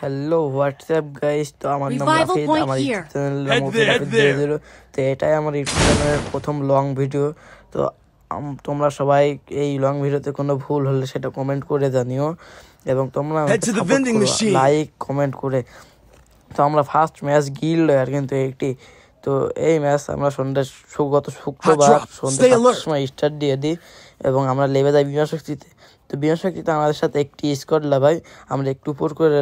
Hello WhatsApp guys, তো আমার নাম রাফিদ, আমার ইউটিউব চ্যানেল রাফিদ। তো এটাই আমার ইউটিউব চ্যানেলের প্রথম লং ভিডিও। তো তোমরা সবাই এই লং ভিডিওতে কোনো ভুল হলে সেটা কমেন্ট করে জানিও, এবং তোমরা লাইক কমেন্ট করে। তো আমরা ফার্স্ট ম্যাচ গিল্ড আর কিন্তু একটি, তো এই ম্যাচ আমরা গত শুক্রবার সন্ধ্যা 7টার সময় স্টার্ট দিয়ে দিই এবং আমরা লেবে যাই বিমান শক্তিতে। তো বিমান শক্তিতে আমাদের সাথে একটি স্কোয়াড লাভাই, আমরা একটু উপর করে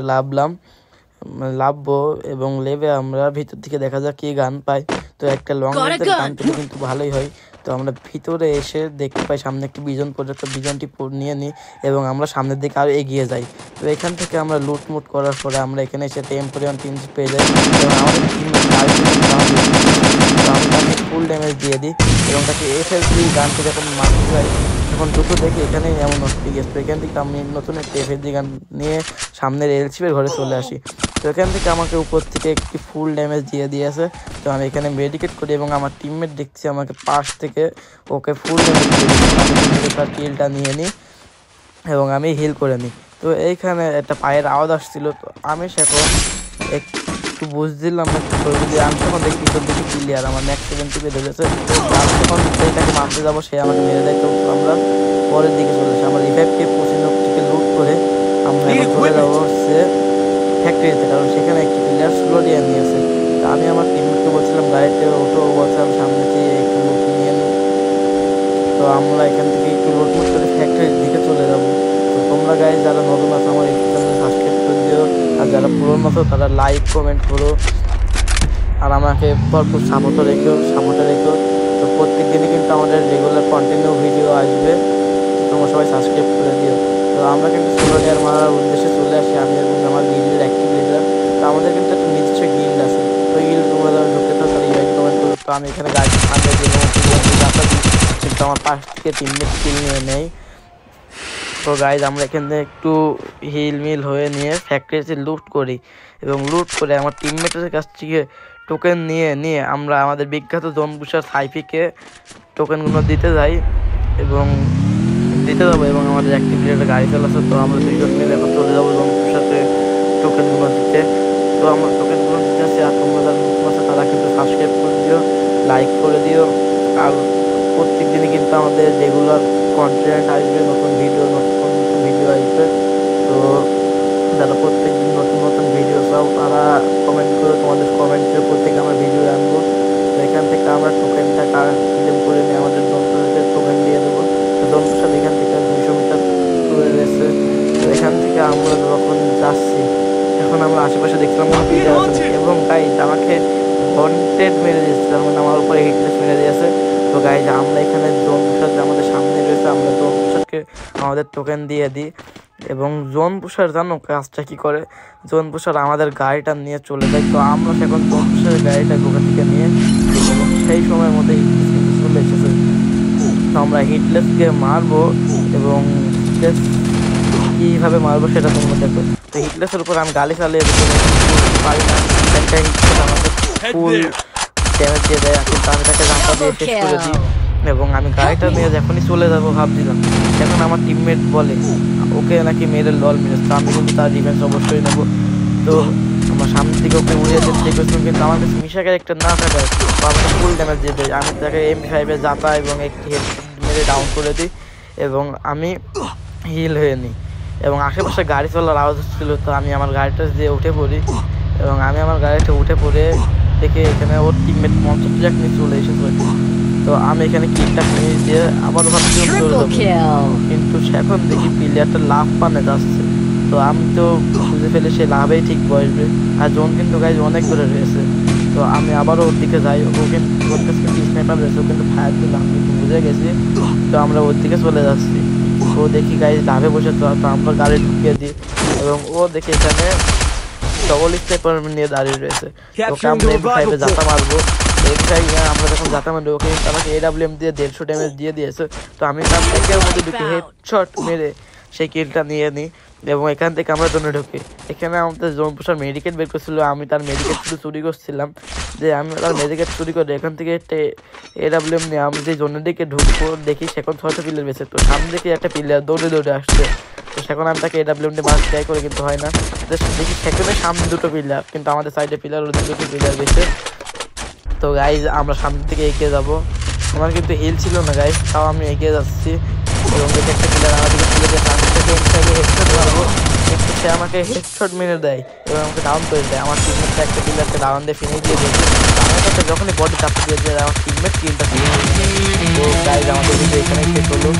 লাভবো এবং লেবে আমরা ভিতর থেকে দেখা যাক কি গান পাই। তো একটা লং রেঞ্জের গান পেলে কিন্তু ভালোই হয়। তো আমরা ভিতরে এসে দেখতে পাই সামনে একটি বিজন প্রজেক্ট, বিজনটি নিয়ে নিই এবং আমরা সামনের দিকে আরও এগিয়ে যাই। তো এখান থেকে আমরা লুটমুট করার পরে আমরা এখানে এসে টেম্পোরিয়ান টিম পেয়ে যাই এবং আমাদের আমি ফুল ড্যামেজ দিয়ে দিই এবং তাকে এফএসডি গানটি যখন মারতে যাই তখন দুটো দেখে এখানেই এমন নষ্ট গেছে। তো এখান থেকে আমি নতুন একটা এফএসডি গান নিয়ে সামনের এলসিপের ঘরে চলে আসি। তো এখান থেকে আমাকে উপর থেকে একটি ফুল ড্যামেজ দিয়ে দিয়েছে। তো আমি এখানে মেডিকেট করি এবং আমার টিমমেট দেখছি আমাকে পাশ থেকে ওকে ফুল ড্যামেজ দিয়ে দিয়েছে। তার কিলটা নিয়ে নিই এবং আমি হিল করে নিই। তো এইখানে একটা পায়ের আওয়াজ আসছিল, তো আমি সেখন একটু বুঝছিলাম না কি করবো, যে আমি তখন দেখি ক্লিয়ার আমার ম্যাক্স 70 বেঁধে গেছে। আমি যখন সেইটাকে মারতে যাবো সে আমাকে মেরে দেয়। তো আমরা পরের দিকে চলে আসি, আমার রিভাইভকে পশ্চিমকে লুট করে আমরা এখন চলে যাবো হচ্ছে ফ্যাক্টরিতে, কারণ সেখানে একটি প্লেয়ার স্লোডিয়ান নিয়েছে। তো আমি আমার টিমমেটকে বলছিলাম গাড়িতে ওঠো, বলছে আমি সামনে থেকে একটু লুট নিয়ে নিই। তো আমরা এখান থেকে একটু লুট করে ফ্যাক্টরির দিকে চলে যাবো। তো তোমরা গাইজ যারা নতুন আছো আমার ইউটিউব চ্যানেল সাবস্ক্রাইব করে দিও, আর যারা পুরনো আছো তারা লাইক কমেন্ট করো আর আমাকে ভরপুর সাপোর্টও রেখো। তো প্রত্যেক দিনই কিন্তু আমাদের রেগুলার কন্টিনিউ ভিডিও আসবে, তোমরা সবাই সাবস্ক্রাইব করে দিও। তো আমরা কিন্তু স্লোডিয়ান মারার উদ্দেশ্যে চলে আসি, আমি এবং আমার গিল্ডের অ্যাক্টিভ লিডার। তো আমাদের কিন্তু একটা নিজস্ব গিল্ড আছে, তো গিল্ড তোমরা যারা ঢুকতে তো তারা ইউআইডি কমেন্ট করো। তো আমি এখানে গাড়ি সামনে দিয়ে কিন্তু আমার পাশ থেকে টিমমেট কিল নিয়ে নেই। তো গাইজ আমরা এখানে একটু হিল হয়ে নিয়ে ফ্যাক্টরিতে লুট করি এবং লুট করে আমার টিমমেটের কাছ থেকে টোকেন নিয়ে আমরা আমাদের বিখ্যাত জোনপুষার সাইফিকে টোকেনগুলো দিতে যাই এবং আমাদের অ্যাক্টিভ একটা গাড়ি চালাচ্ছে। তো আমরা দুইজন মিলে এখন চলে যাবো জোনপুষাতে টোকেনগুলো দিতে। তো আমরা টোকেনগুলো দিতে আসি, আর তোমরা যারা নতুন আছে তারা কিন্তু সাবস্ক্রাইব করে দিও, লাইক করে দিও। আর প্রত্যেক দিনই কিন্তু আমাদের রেগুলার কন্টেন্ট আসবে, নতুন ভিডিও আসবে। তো যারা প্রত্যেক দিন নতুন ভিডিও চাও তারা কমেন্ট করো, তোমাদের কমেন্টের প্রত্যেকে আমরা ভিডিও আনবো। তো এখান থেকে আমরা টোকেনটা ক্লেম করে নিয়ে আমাদের জনপ্রসাদের টোকেন দিয়ে দেবো। তো জনপ্রসাদ এখান থেকে 200 মিটার দূরে রয়েছে। তো এখান থেকে আমরা যখন যাচ্ছি এখন আমরা আশেপাশে দেখলাম এবং গাইজ আমাকে ওয়ান্টেড মেরে দিয়েছে, তার মানে আমার উপরে হিটলেস মেরে দিয়েছে। তো গাইজ আমরা এখানে জোনপুষার আমাদের সামনে রয়েছে, আমরা জোনপুষারকে আমাদের টোকেন দিয়ে দিই এবং জোনপুষার জানো কাজটা কি করে, জোনপুষার আমাদের গাড়িটা নিয়ে চলে যায়। তো আমরা এখন জোনপুষারের গাড়িটা গোকা থেকে নিয়ে এবং সেই সময়ের মধ্যে হিটলেস চলে এসেছে। তো আমরা হিটলেসকে মারবো এবং হিটলেস কীভাবে মারবো সেটা তোমরা দেখো। তো হিটলেসের উপর আমি গালি চালিয়ে পারি না, একটা হিটলেস আমাকে ফুল ড্যামেজ দিয়ে দেয়, কিন্তু আমি তাকে ধাক্কা দিয়ে শেষ করে দিই এবং আমি গাড়িটা নিয়ে যখনই চলে যাবো ভাবছিলাম, এখন আমার টিমমেট বলে ওকে নাকি মেরে লল মেরেছে। তো আমি কিন্তু তার ডিফেন্স অবশ্যই নেবো। তো আমার সামনের দিকে ওকে উড়িয়ে যেতে দেখেছিলাম, কিন্তু আমার কাছে মিশা ক্যারেক্টার না থাকায় তো আমাকে ফুল ড্যামেজ দিয়ে দেয়। আমি তাকে MP5 যাতা এবং একটি হেড মেরে ডাউন করে দিই এবং আমি হিল হয়ে নিই এবং আশেপাশে গাড়ি চলার আওয়াজ হচ্ছিলো। তো আমি আমার গাড়িটা দিয়ে উঠে পড়ি এবং আমি আমার গাড়িটা উঠে পড়ে দেখে এখানে ওর টিমমেট 50 ট্রাক নিয়ে চলে এসেছে। তো আমি এখানে কিলটা কিনে দিয়ে আবার ভাবছিলাম চলে যাবো, কিন্তু এখন দেখি প্লেয়ারটা লাভ পানে যাচ্ছে। তো আমি তো বুঝে ফেলে সে লাভেই ঠিক বসবে, আর জোন কিন্তু গাইজ অনেক দূরে রয়েছে। তো আমি আবারও ওর দিকে যাই, ওর কাছে কিন্তু স্নাইপার রয়েছে, ও কিন্তু ফায়ার দিল, আমি কিন্তু বুঝে গেছি। তো আমরা ওর দিকে চলে যাচ্ছি, ও দেখি গাইজ লাভে বসে। তো আমরা গাড়ি ঢুকিয়ে দিই এবং ও দেখি এখানে ডবল স্নাইপার নিয়ে দাঁড়িয়ে রয়েছে। ওকে আমরা MP5 যাতা মারবো। আমরা যখন যাতা মারবো ওকে আমাকে AWM দিয়ে 150 ড্যামেজ দিয়ে দিয়েছে। তো আমি তার একের মধ্যে ঢুকে হেডশট মেরে সেই কিলটা নিয়ে নিই এবং এখান থেকে আমরা জোনে ঢুকি। এখানে আমাদের জোনপুষার মেডিকেট বের করছিল, আমি তার মেডিকেট শুধু চুরি করছিলাম, যে আমি তার মেডিকেট চুরি করে এখান থেকে একটা AWM নিয়ে আমি যে জোনের দিকে ঢুকবো দেখি সেখন 6টা প্লেয়ার বেঁচে। তো সামনে থেকে একটা প্লেয়ার দৌড়ে আসছে, তো এখন আমি তাকে AWM মার্ক ট্রাই করে কিন্তু হয় না। দেখি সেখানে সামনে দুটো পিলার, কিন্তু আমাদের সাইডে পিলার ওর দুটো পিলার বেশি। তো গাইজ আমরা সামনের দিকে এগিয়ে যাব। আমার কিন্তু হিল ছিল না গাইজ, তাও আমি এগিয়ে যাচ্ছি। এবং দেখে একটা পিলার আমার দিকে তুলে দিয়ে সামনে থেকে হেডশট মারবো, কিন্তু সে আমাকে হেডশট মেরে দেয় এবং আমাকে ডাউন করে দেয়। আমার টিমমেটটা একটা পিলারকে ডাউন দিয়ে ফিনিশ দিয়ে দিয়েছে। আমার কাছে যখনই বডি চাপতে দিয়ে আমার টিমমেট কিলটা। তো গাইজ আমাদের ভিডিও এখানে শেষ হলো।